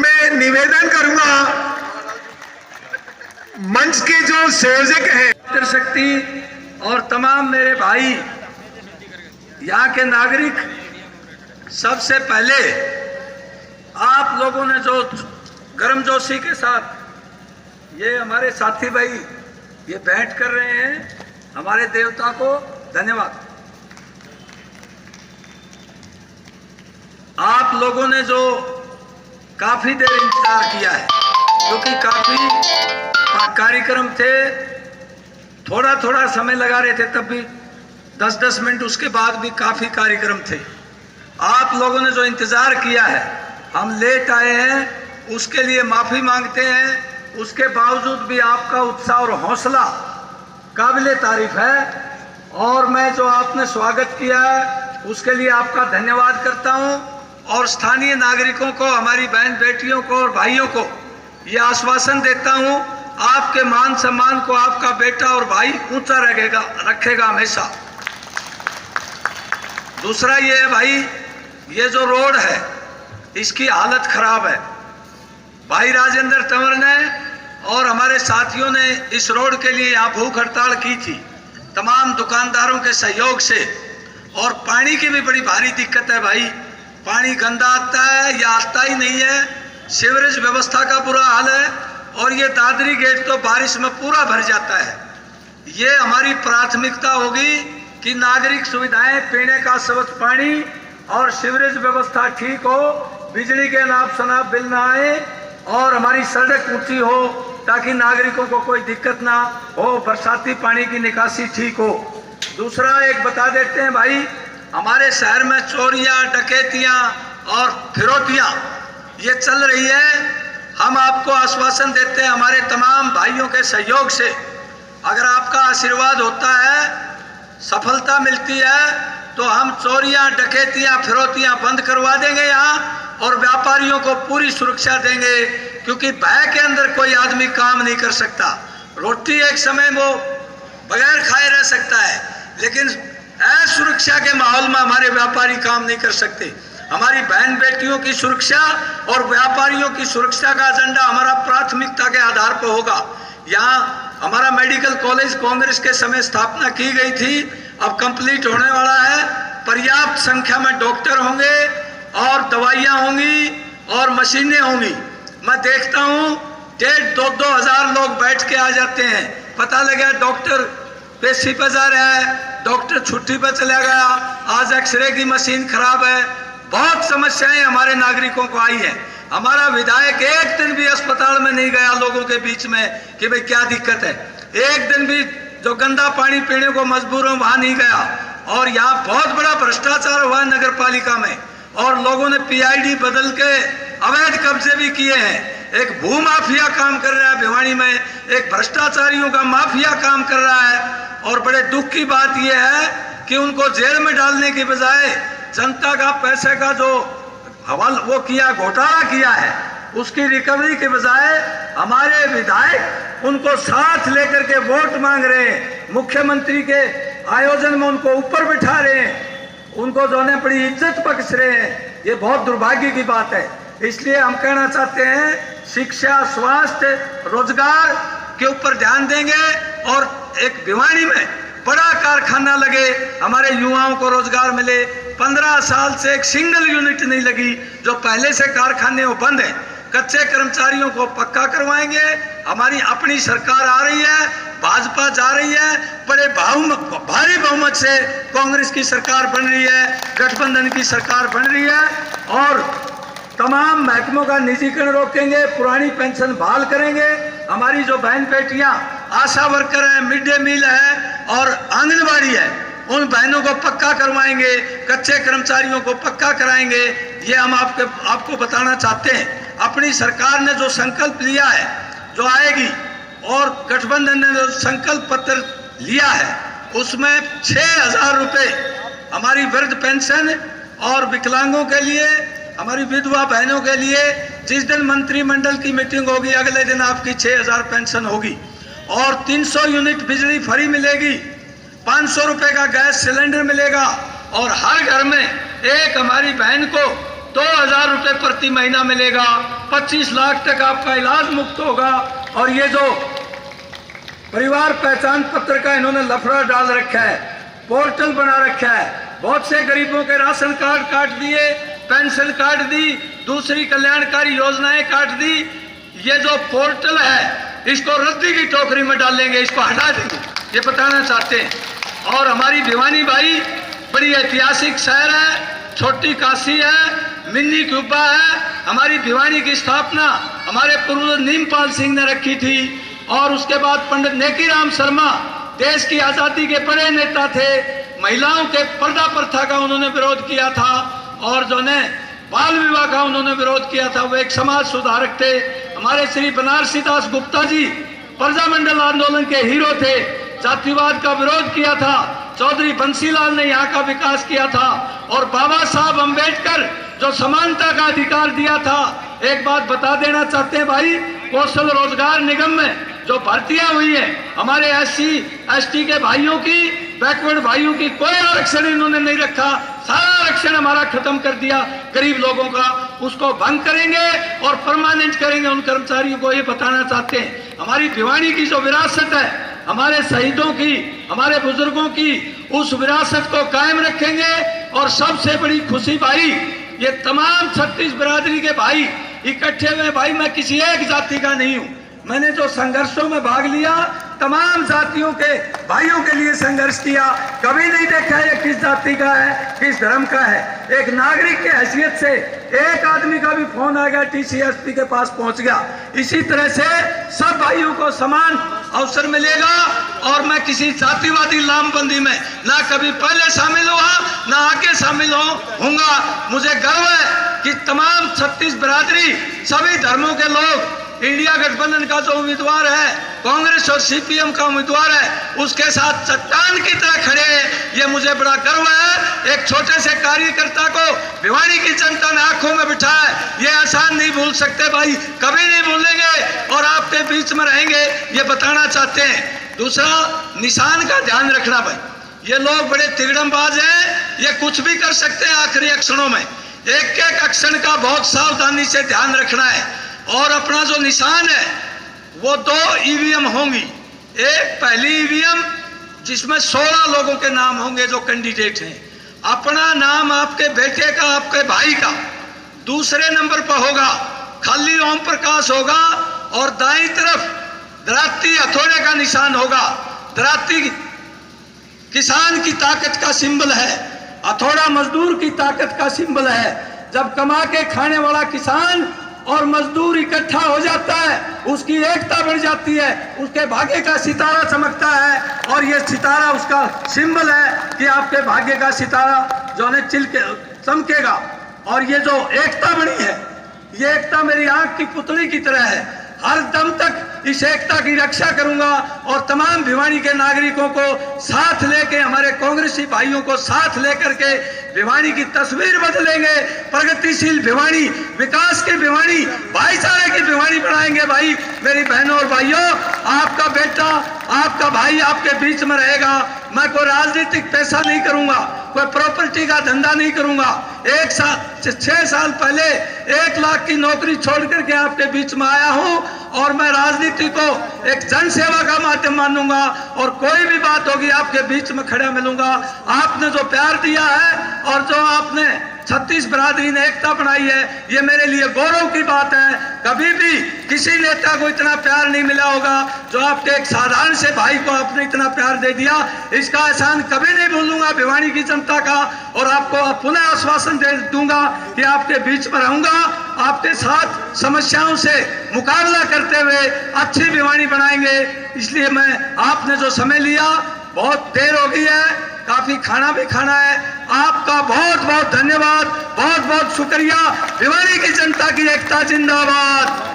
मैं निवेदन करूंगा मंच के जो संयोजक हैं शक्ति और तमाम मेरे भाई यहाँ के नागरिक, सबसे पहले आप लोगों ने जो गर्मजोशी के साथ ये हमारे साथी भाई ये भेंट कर रहे हैं, हमारे देवता को धन्यवाद। आप लोगों ने जो काफी देर इंतजार किया है, क्योंकि काफी कार्यक्रम थे, थोड़ा थोड़ा समय लगा रहे थे, तब भी 10-10 मिनट, उसके बाद भी काफी कार्यक्रम थे। आप लोगों ने जो इंतजार किया है, हम लेट आए हैं, उसके लिए माफी मांगते हैं। उसके बावजूद भी आपका उत्साह और हौसला काबिले तारीफ है, और मैं जो आपने स्वागत किया है उसके लिए आपका धन्यवाद करता हूं। और स्थानीय नागरिकों को, हमारी बहन बेटियों को और भाइयों को ये आश्वासन देता हूं, आपके मान सम्मान को आपका बेटा और भाई ऊंचा रखेगा हमेशा। दूसरा ये है भाई, ये जो रोड है इसकी हालत खराब है। भाई राजेंद्र तंवर ने और हमारे साथियों ने इस रोड के लिए यहाँ भूख हड़ताल की थी, तमाम दुकानदारों के सहयोग से। और पानी की भी बड़ी भारी दिक्कत है भाई, पानी गंदा आता है या आता ही नहीं है। सीवरेज व्यवस्था का बुरा हाल है, और ये दादरी गेट तो बारिश में पूरा भर जाता है। ये हमारी प्राथमिकता होगी कि नागरिक सुविधाएं, पीने का स्वच्छ पानी और सीवरेज व्यवस्था ठीक हो, बिजली के नाप शनाप बिल ना आए, और हमारी सड़क ऊंची हो ताकि नागरिकों को कोई दिक्कत ना हो, बरसाती पानी की निकासी ठीक हो। दूसरा एक बता देते हैं भाई, हमारे शहर में चोरियां, डकैतियां और फिरौतियां ये चल रही है। हम आपको आश्वासन देते हैं, हमारे तमाम भाइयों के सहयोग से अगर आपका आशीर्वाद होता है, सफलता मिलती है, तो हम चोरियां, डकैतियां, फिरौतियां बंद करवा देंगे यहाँ, और व्यापारियों को पूरी सुरक्षा देंगे, क्योंकि भय के अंदर कोई आदमी काम नहीं कर सकता। रोटी एक समय वो बगैर खाए रह सकता है, लेकिन असुरक्षा के माहौल में हमारे व्यापारी काम नहीं कर सकते। हमारी बहन बेटियों की सुरक्षा और व्यापारियों की सुरक्षा का एजेंडा हमारा प्राथमिकता के आधार पर होगा। यहाँ हमारा मेडिकल कॉलेज कांग्रेस के समय स्थापना की गई थी, अब कंप्लीट होने वाला है। पर्याप्त संख्या में डॉक्टर होंगे और दवाइयाँ होंगी और मशीनें होंगी। मैं देखता हूँ 1,500-2,000 हजार लोग बैठ के आ जाते हैं, पता लगा डॉक्टर पेशी पे जा रहा है, डॉक्टर छुट्टी पे चला गया, आज एक्सरे की मशीन खराब है। बहुत समस्याएं हमारे नागरिकों को आई है। हमारा विधायक एक दिन भी अस्पताल में नहीं गया लोगों के बीच में कि भाई क्या दिक्कत है, एक दिन भी जो गंदा पानी पीने को मजबूर हो वहां नहीं गया। और यहाँ बहुत बड़ा भ्रष्टाचार हुआ नगर पालिका में, और लोगों ने PID बदल के अवैध कब्जे भी किए हैं। एक भू माफिया काम कर रहा है भिवानी में, एक भ्रष्टाचारियों का माफिया काम कर रहा है। और बड़े दुख की बात यह है कि उनको जेल में डालने की बजाय जनता का पैसे का जो वो किया, घोटाला किया है, उसकी रिकवरी के बजाय हमारे विधायक उनको साथ लेकर के वोट मांग रहे हैं, मुख्यमंत्री के आयोजन में उनको ऊपर बिठा रहे हैं, उनको जो है बड़ी इज्जत बख्श रहे हैं। ये बहुत दुर्भाग्य की बात है। इसलिए हम कहना चाहते हैं, शिक्षा, स्वास्थ्य, रोजगार के ऊपर ध्यान देंगे, और एक भिवानी में बड़ा कारखाना लगे, हमारे युवाओं को रोजगार मिले। 15 साल से एक सिंगल यूनिट नहीं लगी, जो पहले से कारखाने वो बंद है। कच्चे कर्मचारियों को पक्का करवाएंगे। हमारी अपनी सरकार आ रही है, भाजपा जा रही है, बड़े भारी बहुमत से कांग्रेस की सरकार बन रही है, गठबंधन की सरकार बन रही है, और तमाम महकमों का निजीकरण रोकेंगे, पुरानी पेंशन बहाल करेंगे। हमारी जो बहन बेटियां आशा वर्कर है, मिड डे मील है और आंगनबाड़ी है, उन बहनों को पक्का करवाएंगे, कच्चे कर्मचारियों को पक्का कराएंगे। ये हम आपको बताना चाहते हैं। अपनी सरकार ने जो संकल्प लिया है, जो आएगी, और गठबंधन ने जो संकल्प पत्र लिया है, उसमें 6,000 रुपये हमारी वृद्ध पेंशन और विकलांगों के लिए, हमारी विधवा बहनों के लिए, जिस दिन मंत्रिमंडल की मीटिंग होगी अगले दिन आपकी 6,000 पेंशन होगी, और 300 यूनिट बिजली फ्री मिलेगी, 500 रुपये का गैस सिलेंडर मिलेगा, और हर घर में एक हमारी बहन को 2000 रुपये प्रति महीना मिलेगा, 25 लाख तक आपका इलाज मुफ्त होगा। और ये जो परिवार पहचान पत्र का इन्होंने लफड़ा डाल रखा है, पोर्टल बना रखा है, बहुत से गरीबों के राशन कार्ड काट दिए, पेंशन काट दी, दूसरी कल्याणकारी योजनाएं काट दी। ये जो पोर्टल है इसको रद्दी की टोकरी में डालेंगे, इसको हटा देंगे, ये बताना चाहते हैं। और हमारी भिवानी भाई बड़ी ऐतिहासिक शहर है, छोटी काशी है, मिनी क्यूबा है। हमारी भिवानी की स्थापना हमारे पूर्वज नीमपाल सिंह ने रखी थी और उसके बाद पंडित नेकीराम शर्मा देश की आज़ादी के बड़े नेता थे। महिलाओं के पर्दा प्रथा का उन्होंने विरोध किया था और जो ने बाल विवाह का उन्होंने विरोध किया था। वो एक समाज सुधारक थे। हमारे श्री बनारसी दास गुप्ता जी प्रजामंडल आंदोलन के हीरो थे, जातिवाद का विरोध किया था। चौधरी बंसीलाल ने यहाँ का विकास किया था और बाबा साहब अम्बेडकर जो समानता का अधिकार दिया था। एक बात बता देना चाहते हैं भाई, कौशल रोजगार निगम में जो भर्तियां हुई है हमारे SC ST के भाइयों की, बैकवर्ड भाइयों की, कोई आरक्षण इन्होंने नहीं रखा। सारा आरक्षण हमारा खत्म कर दिया गरीब लोगों का। उसको भंग करेंगे और परमानेंट करेंगे उन कर्मचारियों को। ये बताना चाहते हैं हमारी भिवानी की जो विरासत है, हमारे शहीदों की, हमारे बुजुर्गों की, उस विरासत को कायम रखेंगे। और सबसे बड़ी खुशी भाई, ये तमाम 36 बिरादरी के भाई इकट्ठे हुए। भाई मैं किसी एक जाति का नहीं हूँ, मैंने जो संघर्षों में भाग लिया तमाम जातियों के भाइयों के लिए संघर्ष किया। कभी नहीं देखा ये किस जाति का है, किस धर्म का है। एक नागरिक के हैसियत से एक आदमी का भी फोन आ गया, TCSP के पास पहुंच गया। इसी तरह से सब भाइयों को समान अवसर मिलेगा। और मैं किसी जातिवादी लामबंदी में ना कभी पहले शामिल हुआ ना आगे शामिल होऊंगा। मुझे गर्व है कि तमाम 36 बिरादरी, सभी धर्मों के लोग, इंडिया गठबंधन का जो उम्मीदवार है, कांग्रेस और CPM का उम्मीदवार है, उसके साथ चट्टान की तरह खड़े हैं। ये मुझे बड़ा गर्व है। एक छोटे से कार्यकर्ता को भिवानी की जनता ने आंखों में बिठाया, ये आसान नहीं भूल सकते भाई, कभी नहीं भूलेंगे और आपके बीच में रहेंगे, ये बताना चाहते हैं। दूसरा, निशान का ध्यान रखना भाई। ये लोग बड़े तिगड़मबाज हैं, ये कुछ भी कर सकते हैं आखिरी अक्षरों में। एक एक अक्षर का बहुत सावधानी से ध्यान रखना है। और अपना जो निशान है वो 2 EVM होंगी। एक पहली EVM जिसमें 16 लोगों के नाम होंगे जो कैंडिडेट हैं, अपना नाम आपके बेटे का, आपके भाई का। दूसरे नंबर पर होगा खाली ओम प्रकाश होगा और दाईं तरफ दराती हथौड़े का निशान होगा। दराती किसान की ताकत का सिंबल है, हथौड़ा मजदूर की ताकत का सिंबल है। जब कमा के खाने वाला किसान और मजदूर इकट्ठा हो जाता है, उसकी एकता बढ़ जाती है, उसके भाग्य का सितारा चमकता है। और ये सितारा उसका सिंबल है कि आपके भाग्य का सितारा जो है चमकेगा। और ये जो एकता बनी है, ये एकता मेरी आंख की पुतली की तरह है। हर दम तक इस एकता की रक्षा करूंगा और तमाम भिवानी के नागरिकों को साथ लेके, हमारे कांग्रेसी भाइयों को साथ लेकर के भिवानी की तस्वीर बदलेंगे। प्रगतिशील भिवानी, विकास की भिवानी, भाईचारे की भिवानी बनाएंगे। भाई मेरी बहनों और भाइयों, आपका बेटा, आपका भाई आपके बीच में रहेगा। मैं कोई राजनीतिक पैसा नहीं करूंगा, कोई प्रॉपर्टी का धंधा नहीं करूंगा। 6 साल पहले 1 लाख की नौकरी छोड़ करके आपके बीच में आया हूं और मैं राजनीति को एक जनसेवा का माध्यम मानूंगा और कोई भी बात होगी आपके बीच में खड़ा मिलूंगा। आपने जो प्यार दिया है और जो आपने 36 बिरादरी ने एकता बनाई है, ये मेरे लिए गौरव की बात है। कभी भी किसी नेता को इतना प्यार नहीं मिला होगा जो आपके एक साधारण से भाई को आपने इतना प्यार दे दिया। इसका एहसान कभी नहीं भूलूंगा भिवानी की जनता का। और आपको पुनः आश्वासन दे दूंगा कि आपके बीच में रहूंगा, आपके साथ समस्याओं से मुकाबला करते हुए अच्छी भिवानी बनाएंगे। इसलिए मैं, आपने जो समय लिया, बहुत देर हो गई है, काफी खाना भी खाना है। आपका बहुत बहुत धन्यवाद, बहुत बहुत शुक्रिया। भिवानी की जनता की एकता जिंदाबाद।